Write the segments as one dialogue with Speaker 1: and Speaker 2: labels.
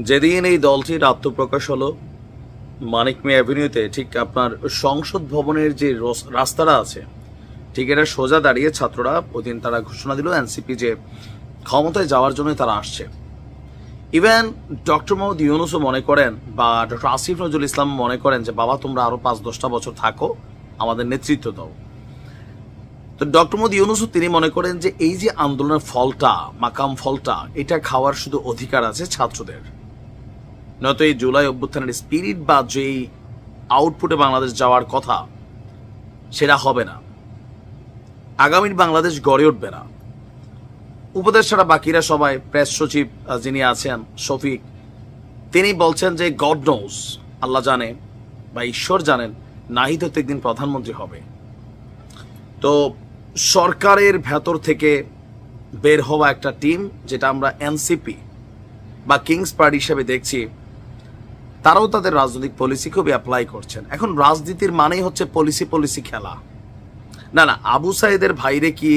Speaker 1: যেদিন এই দলটির আত্মপ্রকাশ হলো মানিক মিয়া অ্যাভিনিউতে, ঠিক আপনার সংসদ ভবনের যে রাস্তাটা আছে ঠিক এটা সোজা দাঁড়িয়ে ছাত্ররা ওদিন তারা ঘোষণা দিল এনসিপি যে ক্ষমতায় যাওয়ার জন্য তারা আসছে। ইভেন ডক্টর মোহাম্মদ ইউনূসও মনে করেন বা ডক্টর আসিফ নজরুল ইসলাম মনে করেন যে বাবা তোমরা আরো 5-10টা বছর থাকো, আমাদের নেতৃত্ব দাও। তো ডক্টর মোহাম্মদ ইউনূসও তিনি মনে করেন যে এই যে আন্দোলনের ফলটা, মাকাম ফলটা, এটা খাওয়ার শুধু অধিকার আছে ছাত্রদের, নয়তো এই জুলাই অভ্যুত্থানের স্পিরিট বা যেই আউটপুটে বাংলাদেশ যাওয়ার কথা সেটা হবে না, আগামীর বাংলাদেশ গড়ে উঠবে না। উপদেষ্টারা বাকিরা সবাই, প্রেস সচিব যিনি আছেন শফিক, তিনি বলছেন যে গড নোস, আল্লাহ জানে বা ঈশ্বর জানেন নাহিদ হয়তো একদিন প্রধানমন্ত্রী হবে। তো সরকারের ভেতর থেকে বের হওয়া একটা টিম, যেটা আমরা এনসিপি বা কিংস পার্টি হিসেবে দেখছি, তারাও তাদের রাজনৈতিক পলিসি খুবই অ্যাপ্লাই করছেন। এখন রাজনীতির মানেই হচ্ছে পলিসি খেলা। না না, আবু সাইদের ভাইরে কি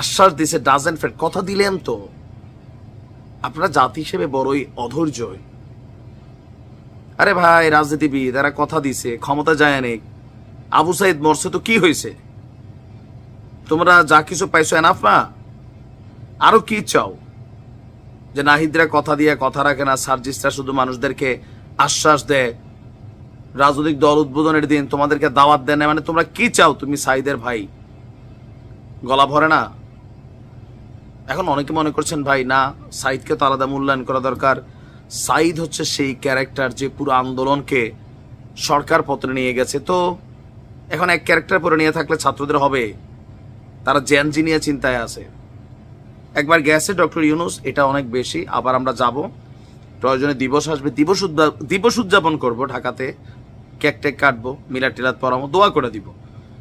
Speaker 1: আশ্বাস দিছে ডাজেন্ট ফেট, কথা দিলেন তো। আপনারা জাতি হিসেবে বড়ই অধৈর্য। আরে ভাই, রাজনীতিবিদ এরা কথা দিছে, ক্ষমতা যায় নেই, আবু সাইদ মরছে তো কি হয়েছে, তোমরা যা কিছু পাইছো এনাফ না, আরো কি চাও? যে নাহিদরা কথা দিয়ে কথা রাখে না, সার্জিসরা শুধু মানুষদেরকে আশ্বাস দেয়, রাজনৈতিক দল উদ্বোধনের দিন তোমাদেরকে দাওয়াত দেয় না, মানে তোমরা কি চাও? তুমি সাইদের ভাই, গলা ভরে না? এখন অনেকে মনে করছেন ভাই না, সাইদকে তো আলাদা মূল্যায়ন করা দরকার। সাইদ হচ্ছে সেই ক্যারেক্টার যে পুরো আন্দোলনকে সরকার পত্রে নিয়ে গেছে। তো এখন এক ক্যারেক্টার পরে নিয়ে থাকলে ছাত্রদের হবে, তারা জেনজি নিয়ে চিন্তায় আছে। একবার গেছে ডক্টর ইউনূস, এটা অনেক বেশি। আবার আমরা যাব, প্রয়োজনে দিবস আসবে, দিবস উদযাপন করবো ঢাকাতে, কেক টেক কাটবো, মিলাদ টিলাদ পড়াবো, দোয়া করে দিব।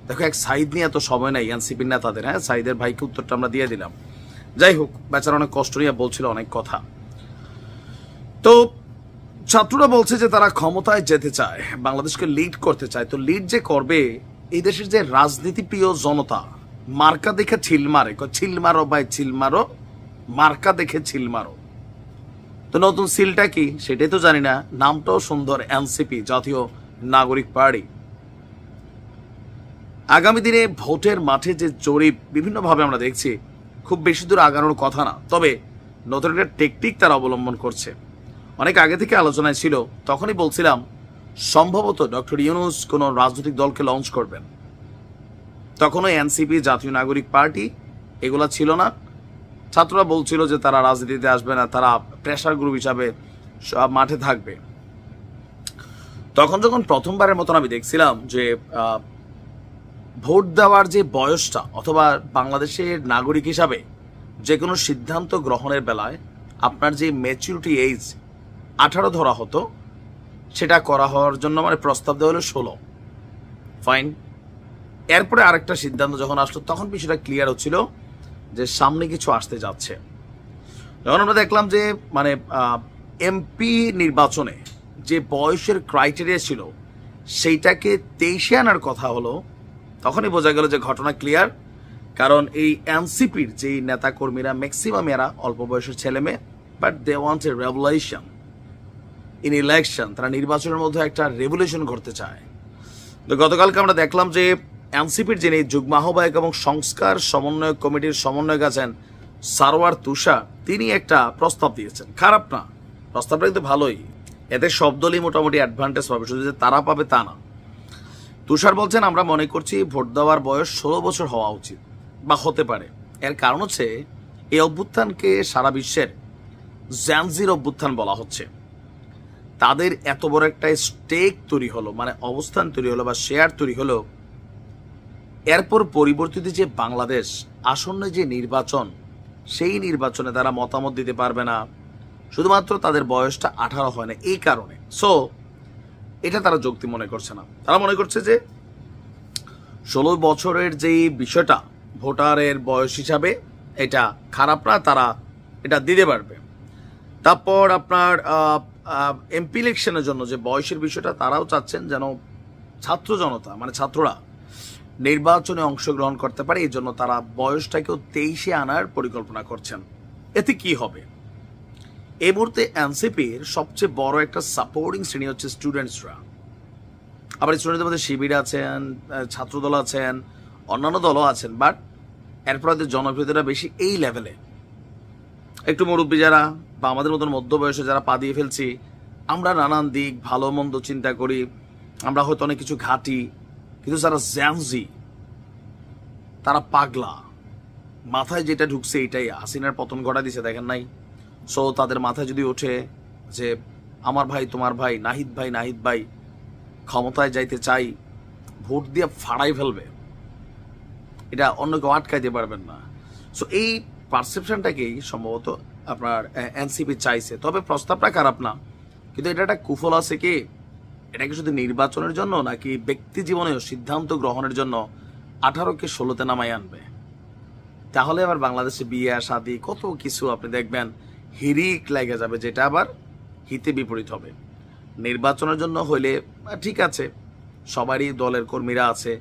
Speaker 1: দেখো, এক সাইদ নিয়ে এত সময় নাই এনসিপির নেতাদের। হ্যাঁ, সাইদের ভাইকে উত্তরটা আমরা দিয়ে দিলাম। যাই হোক, বেচারা অনেক কষ্ট নিয়ে বলছিল অনেক কথা। তো ছাত্ররা বলছে যে তারা ক্ষমতায় যেতে চায়, বাংলাদেশকে লিড করতে চায়। তো লিড যে করবে, এই দেশের যে রাজনীতি প্রিয় জনতা মার্কা দেখে ছিল মারে, ছিল মারো ভাই, ছিল মারো, মার্কা দেখে ছিল মারো। তো নতুন সিলটা কি সেটাই তো জানি না, নামটাও সুন্দর, এনসিপি, জাতীয় নাগরিক পার্টি। আগামী দিনে ভোটের মাঠে যে জরিপ বিভিন্নভাবে আমরা দেখছি, খুব বেশি দূর আগানোর কথা না, তবে নতুন একটা টেকনিক তারা অবলম্বন করছে। অনেক আগে থেকে আলোচনায় ছিল, তখনই বলছিলাম সম্ভবত ডক্টর ইউনূস কোন রাজনৈতিক দলকে লঞ্চ করবেন। তখনও এনসিপি, জাতীয় নাগরিক পার্টি এগুলা ছিল না। ছাত্ররা বলছিল যে তারা রাজনীতিতে আসবে না, তারা প্রেসার গ্রুপ হিসাবে মাঠে থাকবে। তখন যখন প্রথমবারের মতন আমি দেখছিলাম যে ভোট দেওয়ার যে বয়সটা, অথবা বাংলাদেশের নাগরিক হিসাবে যে কোনো সিদ্ধান্ত গ্রহণের বেলায় আপনার যে ম্যাচুরিটি এজ 18 ধরা হতো, সেটা করা হওয়ার জন্য মানে প্রস্তাব দেওয়া হলো 16। ফাইন। এরপরে আরেকটা সিদ্ধান্ত যখন আসলো, তখন বিষয়টা ক্লিয়ার হচ্ছিল যে সামনে কিছু আসতে যাচ্ছে। যখন আমরা দেখলাম যে মানে এমপি নির্বাচনে যে বয়সের ক্রাইটেরিয়া ছিল সেইটাকে 23-এ আনার কথা হলো, তখনই বোঝা গেল যে ঘটনা ক্লিয়ার। কারণ এই এনসিপির যে নেতা কর্মীরা ম্যাক্সিমাম এরা অল্প বয়সের ছেলে মেয়ে, but they want a revolution in election. তারা নির্বাচনের মধ্যে একটা রেভলিউশন করতে চায়। তো গতকালকে আমরা দেখলাম যে এনসিপির যিনি যুগ্ম আহ্বায়ক এবং সংস্কার সমন্বয় কমিটির সমন্বয়ক আছেন সারোয়ার তুষার, তিনি একটা প্রস্তাব দিয়েছেন। খারাপ না, প্রস্তাবটা কিন্তু ভালোই। এতে সব দলই মোটামুটি অ্যাডভান্টেজ পাবে, শুধু যে তারা পাবে তা না। তুষার বলছেন, আমরা মনে করছি ভোট দেওয়ার বয়স 16 বছর হওয়া উচিত বা হতে পারে। এর কারণ হচ্ছে এই অভ্যুত্থানকে সারা বিশ্বের জ্যানজির অভ্যুত্থান বলা হচ্ছে। তাদের এত বড় একটা স্টেক তৈরি হলো, মানে অবস্থান তৈরি হলো বা শেয়ার তৈরি হলো। এরপর পরিবর্তিত যে বাংলাদেশ, আসন্ন যে নির্বাচন, সেই নির্বাচনে তারা মতামত দিতে পারবে না, শুধুমাত্র তাদের বয়সটা 18 হয় না এই কারণে। সো এটা তারা যুক্তি মনে করছে না। তারা মনে করছে যে 16 বছরের যে বিষয়টা ভোটারের বয়স হিসাবে এটা খারাপ না, তারা এটা দিতে পারবে। তারপর আপনার এমপি ইলেকশনের জন্য যে বয়সের বিষয়টা, তারাও চাচ্ছেন যেন ছাত্র জনতা মানে ছাত্ররা নির্বাচনে অংশগ্রহণ করতে পারে, এই জন্য তারা বয়সটাকেও 23-এ আনার পরিকল্পনা করছেন। এতে কি হবে? এই মুহূর্তে এনসিপির সবচেয়ে বড় একটা সাপোর্টিং শ্রেণী হচ্ছে স্টুডেন্টসরা। আবার স্টুডেন্টদের মধ্যে শিবির আছেন, ছাত্রদল আছেন, অন্যান্য দলও আছেন, বাট এরপর জনপ্রিয়তাটা বেশি এই লেভেলে। একটু মুরব্বী যারা বা আমাদের মতন মধ্যবয়সে যারা পা দিয়ে ফেলছি, আমরা নানান দিক ভালো মন্দ চিন্তা করি, আমরা হয়তো অনেক কিছু ঘাটি, কিন্তু যারা জ্যানজি তারা পাগলা, মাথায় যেটা ঢুকছে এটাই। হাসিনার পতন ঘটা দিছে, দেখেন নাই? সো তাদের মাথায় যদি ওঠে যে আমার ভাই তোমার ভাই নাহিদ ভাই ক্ষমতায় যাইতে চাই, ভোট দিয়ে ফাড়াই ফেলবে, এটা অন্য কেউ আটকাইতে পারবেন না। সো এই পারসেপশনটাকেই সম্ভবত আপনার এনসিপি চাইছে। তবে প্রস্তাবটা খারাপ না, কিন্তু এটা একটা কুফল আছে কি, এটা কি শুধু নির্বাচনের জন্য নাকি ব্যক্তি জীবনেও সিদ্ধান্ত গ্রহণের জন্য 18কে 16তে নামাই আনবে? তাহলে আবার বাংলাদেশে বিয়ে শাদী কত কিছু আপনি দেখবেন হিরিক লেগে যাবে, যেটা আবার হিতে বিপরীত হবে। নির্বাচনের জন্য হইলে ঠিক আছে, সবারই দলের কর্মীরা আছে,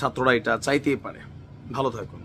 Speaker 1: ছাত্ররা এটা চাইতেই পারে। ভালো থাকুন।